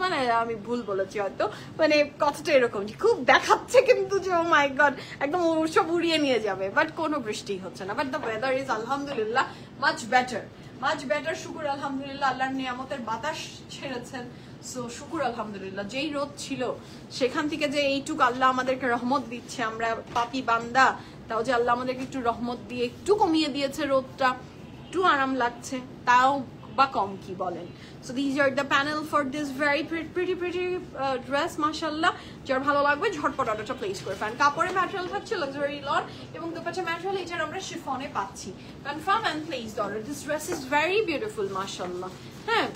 মানে আমি ভুল বলেছি হয়তো, মানে কথাটা এরকম যে খুব দেখাচ্ছে কিন্তু যে ও মাই গড একদম সব উড়িয়ে নিয়ে যাবে, বাট কোনো বৃষ্টি হচ্ছে না। বাট দ্য ওয়েদার ইজ আলহামদুলিল্লাহ মাচ বেটার, শুকুর আলহামদুলিল্লাহ, আল্লাহর নিয়ামতের বাতাস ছেড়েছেন, সো শুকুর আলহামদুলিল্লাহ, যেই রোদ ছিল সেখান থেকে যে এইটুক আল্লাহ আমাদেরকে রহমত দিচ্ছে, আমরা পাপি বান্দা, তাও যে আল্লাহ আমাদেরকে একটু রহমত দিয়ে একটু কমিয়ে দিয়েছে রোদটা, একটু আরাম লাগছে, তাও বা কম কি বলেন। So these are the panel for this very pretty dress, mashallah. যার ভালো লাগবে ঝটপট অর্ডারটা প্লেস করে ফেলেন। কাপড়ের ম্যাটেরিয়াল থাকছে লাক্সারি লন এবং দুপাট্টা ম্যাটেরিয়াল এটার আমরা শিফনে পাচ্ছি। Confirm and place the order. This dress is very beautiful মাশাআল্লাহ। হ্যাঁ,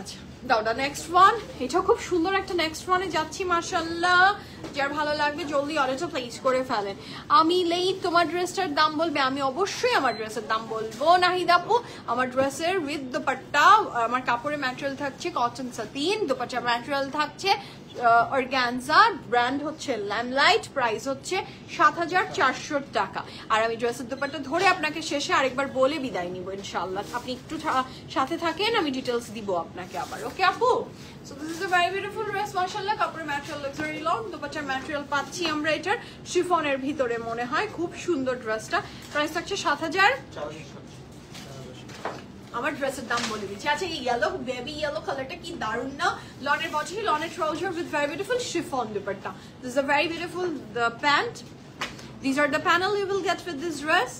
আচ্ছা দাও দা নেক্সট ওয়ান। এটা খুব সুন্দর একটা নেক্সট ওয়ানে যাচ্ছি মাশাআল্লাহ। যার ভালো লাগবে জলদি অর্ডারটা প্লেস করে ফেলেন। আমি লেট তোমার ড্রেসটার দাম বলবে, আমি অবশ্যই আমার ড্রেসের দাম বলবো নাহিদ আপু। আমার ড্রেসের উইথ দুপাট্টা, আমার কাপড়ের ম্যাটেরিয়াল থাকছে কটন সাতিন, দুপাট্টা ম্যাটেরিয়াল থাকছে অর্গানজা, ব্র্যান্ড হচ্ছে ল্যামলাইট, প্রাইস হচ্ছে ৭,৪০০ টাকা। আর আমি ড্রেসের দুপাট্টা ধরে আপনাকে শেষে আরেকবার বলে বিদায় নিব ইনশাআল্লাহ। আপনি একটু সাথে থাকেন, আমি ডিটেলস দিব আপনাকে আবার। ওকে আপু, so this is a very beautiful dress মাশাআল্লাহ। কাপড়ের ম্যাটেরিয়াল লাক্সারি লং, দুপাট্টার ম্যাটেরিয়াল পাচ্ছি আমরা এটার শিফনের ভিতরে, মনে হয় খুব সুন্দর ড্রেসটা। প্রাইস থাকছে ৭,৪০০। আমার ড্রেসের দাম বলে দিচ্ছি। আচ্ছা, এই ইয়েলো বেবি ইয়েলো কালারটা কি দারুণ না, লনের বডি, লনের trouser with very beautiful chiffon dupatta. This is a very beautiful pant. These are the panel you will get with this dress.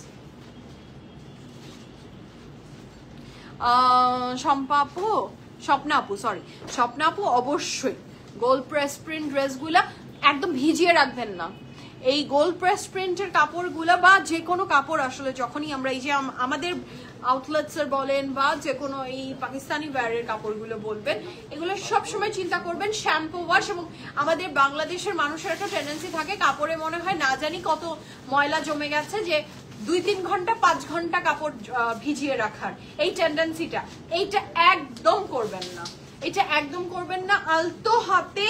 Swapna আপু সরি, স্বপ্না আপু অবশ্যই গোল্ড প্রেস প্রিন্ট ড্রেসগুলা একদম ভিজিয়ে রাখবেন না। এই গোল্ড প্রেস প্রিন্টের কাপড়গুলা বা যে কোনো কাপড় আসলে যখনই আমরা এই যে আমাদের আউটলেটসের বলেন বা যে কোনো এই পাকিস্তানি ওয়্যারের কাপড়গুলো বলবেন, এগুলো সবসময় চিন্তা করবেন শ্যাম্পু ওয়াশ। এবং আমাদের বাংলাদেশের মানুষের একটা টেন্ডেন্সি থাকে কাপড়ে মনে হয় না জানি কত ময়লা জমে গেছে, যে 2-3 ঘন্টা 5 ঘন্টা কাপড় ভিজিয়ে রাখার এই টেন্ডেন্সিটা, এইটা একদম করবেন না, এটা একদম করবেন না। আলতো হাতে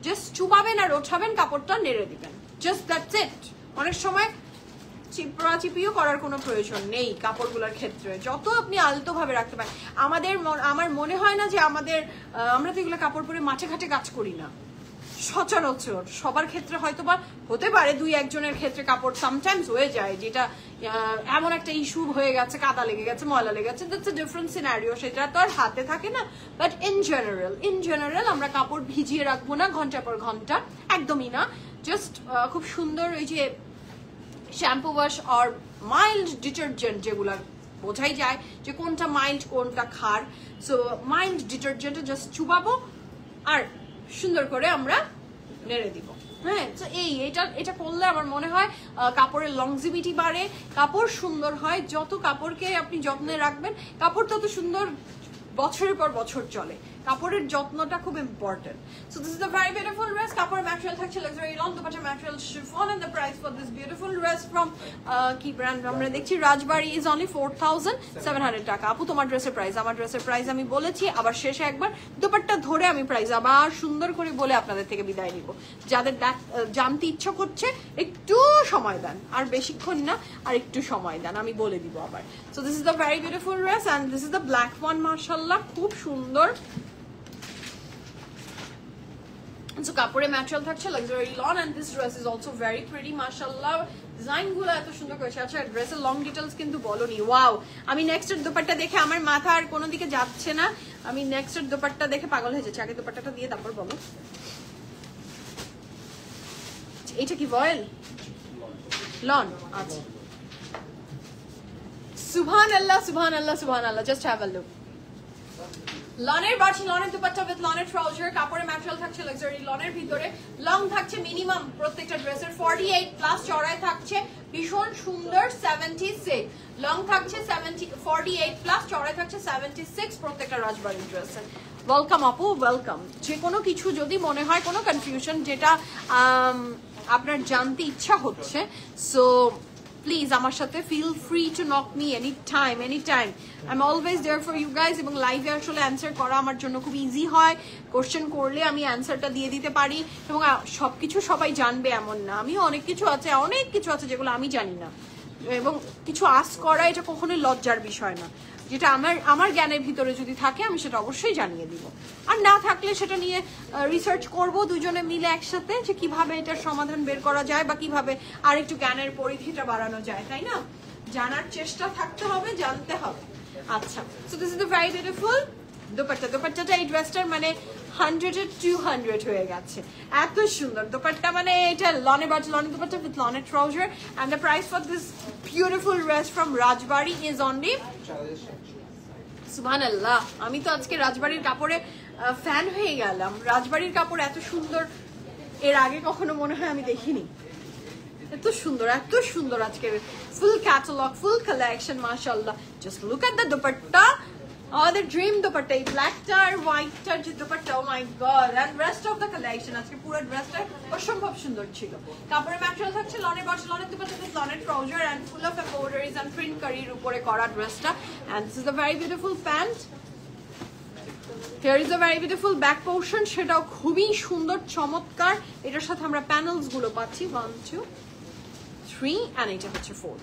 জাস্ট চুপাবেন আর ওঠাবেন, কাপড়টা নেড়ে দিবেন, জাস্ট দ্যাটস ইট। অনেক সময় চিপিও করার কোনো প্রয়োজন নেই কাপড়গুলোর ক্ষেত্রে, যত আপনি আলতো ভাবে রাখতে পারেন। আমার মনে হয় না যে আমরা তো এগুলো কাপড় পরে মাঠে ঘাটে কাজ করি না সচরাচর, সবার ক্ষেত্রে হয়তো বা হতে পারে 2-1 জনের ক্ষেত্রে কাপড় সামটাইমস হয়ে যায়, যেটা এমন একটা ইস্যু হয়ে গেছে, কাদা লেগে গেছে, ময়লা লেগে গেছে, দ্যাটস আ ডিফারেন্ট সিনারিও, সেটা তো আর হাতে থাকে না। বাট ইন জেনারেল আমরা কাপড় ভিজিয়ে রাখবো না ঘন্টার পর ঘন্টা, একদমই না। জাস্ট খুব সুন্দর ওই যে শ্যাম্পু ওয়াশ আর মাইল্ড ডিটারজেন্ট, যেগুলো বোঝাই যায় যে কোনটা মাইল্ড কোনটা খার। সো মাইল্ড ডিটারজেন্টে জাস্ট চুবাবো আর সুন্দর করে আমরা নেড়ে দিব। হ্যাঁ, তো এটা করলে আমার মনে হয় কাপড়ের লংজিভিটি বাড়ে, কাপড় সুন্দর হয়। যত কাপড়কে আপনি যত্নে রাখবেন, কাপড় তত সুন্দর বছরের পর বছর চলে। কাপড়ের যত্নটা খুব important. So this is a very beautiful dress. কাপড়ের ম্যাটেরিয়াল থাকছে luxury lawn, dupatta material chiffon, and the price for this beautiful dress from কি ব্র্যান্ড আমরা দেখছি, রাজবাড়ি, ইজ অনলি 4,700 টাকা। আপু তোমার ড্রেসের প্রাইস, আমার ড্রেসের প্রাইস আমি বলেছি, আবার শেষে একবার দুপাট্টা ধরে আমি প্রাইস আবার সুন্দর করে বলে আপনাদের থেকে বিদায় নিব। যাদের জানতে ইচ্ছা করছে একটু সময় দেন, আর বেশিক্ষণ না, আর একটু সময় দেন, আমি বলে দিব আবার। So this is the very beautiful dress and this is the black one মাশাআল্লাহ, খুব সুন্দর। So কাপড়ে ম্যাটেরিয়াল থাকছে luxury lawn and this dress is also very pretty মাশাআল্লাহ। ডিজাইন গুলো এত সুন্দর করেছে। আচ্ছা, ড্রেসের লং ডিটেইলস কিন্তু বলনি। ওয়াও, আমি নেক্সটের দুপাট্টা দেখে আমার মাথা আর কোনো দিকে যাচ্ছে না, আমি নেক্সটের দুপাট্টা দেখে পাগল হয়ে যাচ্ছি। আগে দুপাট্টাটা দিয়ে তারপর বলো। এটা কি ভয়েল লন? আচ্ছা, সুবহানাল্লাহ সুবহানাল্লাহ সুবহানাল্লাহ, জাস্ট হ্যাভ আ লুক। লনের বাটি, লনের দুপাট্টা উইথ লনের ট্রাউজার, কাপড়ের ম্যাটেরিয়াল থাকছে লাক্সারি লনের ভিতরে, লং থাকছে মিনিমাম প্রত্যেকটা ড্রেসের 48 প্লাস, চড়াই থাকছে ভীষণ সুন্দর 76, লং থাকছে 48 প্লাস, চড়াই থাকছে 76 প্রত্যেকটা রাজবাড়ি ড্রেসের। ওয়েলকাম আপু, ওয়েলকাম। যে কোনো কিছু যদি মনে হয় কোনো কনফিউশন যেটা আপনার জানতে ইচ্ছা হচ্ছে, সো প্লিজ আমার সাথে feel free to knock me any time I am always there for you guys. এবং লাইভে আসলে অ্যান্সার করা আমার জন্য খুব ইজি হয়, কোশ্চেন করলে আমি অ্যান্সারটা দিয়ে দিতে পারি। এবং সবকিছু সবাই জানবে এমন না, আমিও অনেক কিছু আছে যেগুলো আমি জানি না, এবং কিছু আস্ক করা এটা কখনোই লজ্জার বিষয় না। যেটা আমার জ্ঞানের ভিতরে যদি থাকে আমি সেটা অবশ্যই জানিয়ে দিব, আর না থাকলে সেটা নিয়ে রিসার্চ করব দুজনে মিলে একসাথে, যে কিভাবে এটার সমাধান বের করা যায় বা কিভাবে আর একটু জ্ঞানের পরিধিটা বাড়ানো যায়, তাই না? জানার চেষ্টা থাকতে হবে, জানতে হবে। আচ্ছা, so this is the very beautiful dupatta. দোপাট্টাটা এই ড্রেসটার মানে 100 200 হয়ে গেছে, এত সুন্দর দোপাট্টা। মানে এটা লনের দোপাট্টা উইথ লনের trouser, and the price for this beautiful dress from Rajbari is only সুবহানাল্লাহ। আমি তো আজকে রাজবাড়ির কাপড়ে ফ্যান হয়ে গেলাম। রাজবাড়ির কাপড় এত সুন্দর এর আগে কখনো মনে হয় আমি দেখিনি। এত সুন্দর আজকের ফুল ক্যাটালগ, ফুল কালেকশন, মাশাআল্লাহ। Just look at the dupatta, আমাদের ড্রিম দুপাট্টা, এই ব্ল্যাকটা আর হোয়াইটটার যে dupatta, oh my god. And rest of the collection আজকে পুরো ড্রেসটা অসম্ভব সুন্দর ছিল। কাপড়ের ম্যাটেরিয়াল থাকছে লনের বটল, লনের দুপাট্টা উইথ লনের trouser and full of embroideries and print কারির উপরে করা ড্রেসটা। And this is a very beautiful pant. Here is a very beautiful back portion, সেটাও খুবই সুন্দর চমৎকার। এটার সাথে আমরা প্যানেলস গুলো পাচ্ছি 1 2 3 and এটা হচ্ছে 4।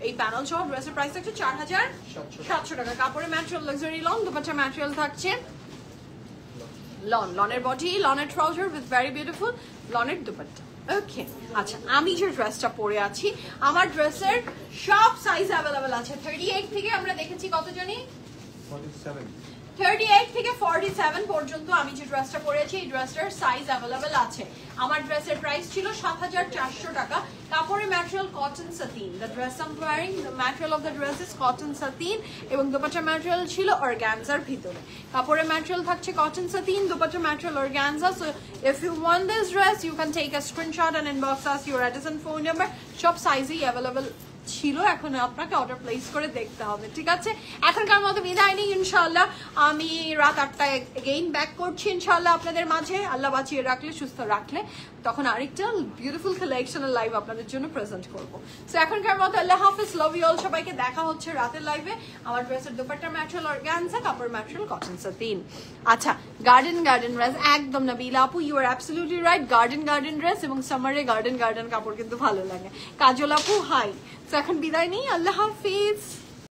এই প্যানেল সহ ড্রেসের প্রাইস থাকছে 4700 টাকা। কাপড়ের ম্যাটেরিয়াল লাক্সারি লন, দুপাট্টার ম্যাটেরিয়াল থাকছে লনের বডি, লনের ট্রাউজার উইথ ভেরি বিউটিফুল লনের দুপাট্টা। ওকে, আচ্ছা আমি যে ড্রেসটা পরে আছি, আমার ড্রেসের সব সাইজ অ্যাভেলেবল আছে। 38 থেকে আমরা দেখেছি কত জানি 38 থেকে 47 পর্যন্ত আমি যে ড্রেসটা পরেছি এই ড্রেসটার সাইজ অ্যাভেলেবল আছে। আমার ড্রেসের প্রাইস ছিল 7400 টাকা। কাপড়ের material cotton satin, the dress I am wearing, the material of the dress is cotton satin, এবং দুপাট্টার ম্যাটেরিয়াল ছিল অর্গানজার ভিতরে। কাপড়ের ম্যাটেরিয়াল থাকছে কটন সাতিন, দুপাট্টার material organza. So if you want this dress you can take a screenshot and inbox us your address and phone number. সব সাইজেই অ্যাভেলেবল ছিল, এখন আপনাকে অর্ডার প্লেস করে দেখতে হবে, ঠিক আছে? এখনকার মতো বিদায় নেই, ইনশাআল্লাহ আমি রাত 8টায় এগেইন ব্যাক করছি ইনশাআল্লাহ আপনাদের মাঝে। আল্লাহ বাঁচিয়ে রাখলে, সুস্থ রাখলে, তখন আরেকটা বিউটিফুল কালেকশনের লাইভ আপনাদের জন্য প্রেজেন্ট করবো। সো এখনকার মতো আল্লাহ হাফিজ, লাভ ইউ অল। সবাইকে দেখা হচ্ছে রাতের লাইভে। আমার ড্রেসের দুপাট্টার ম্যাটেরিয়াল অর্গানজা, কাপড় ম্যাটেরিয়াল কটন সাতিন। আচ্ছা, গার্ডেন ড্রেস একদম নাবিলা আপু, you are absolutely right. Garden dress এবং সামারে গার্ডেন কাপড় কিন্তু ভালো লাগে। কাজল আপু হাই। তো এখন বিদায় নেই, আল্লাহ হাফিজ।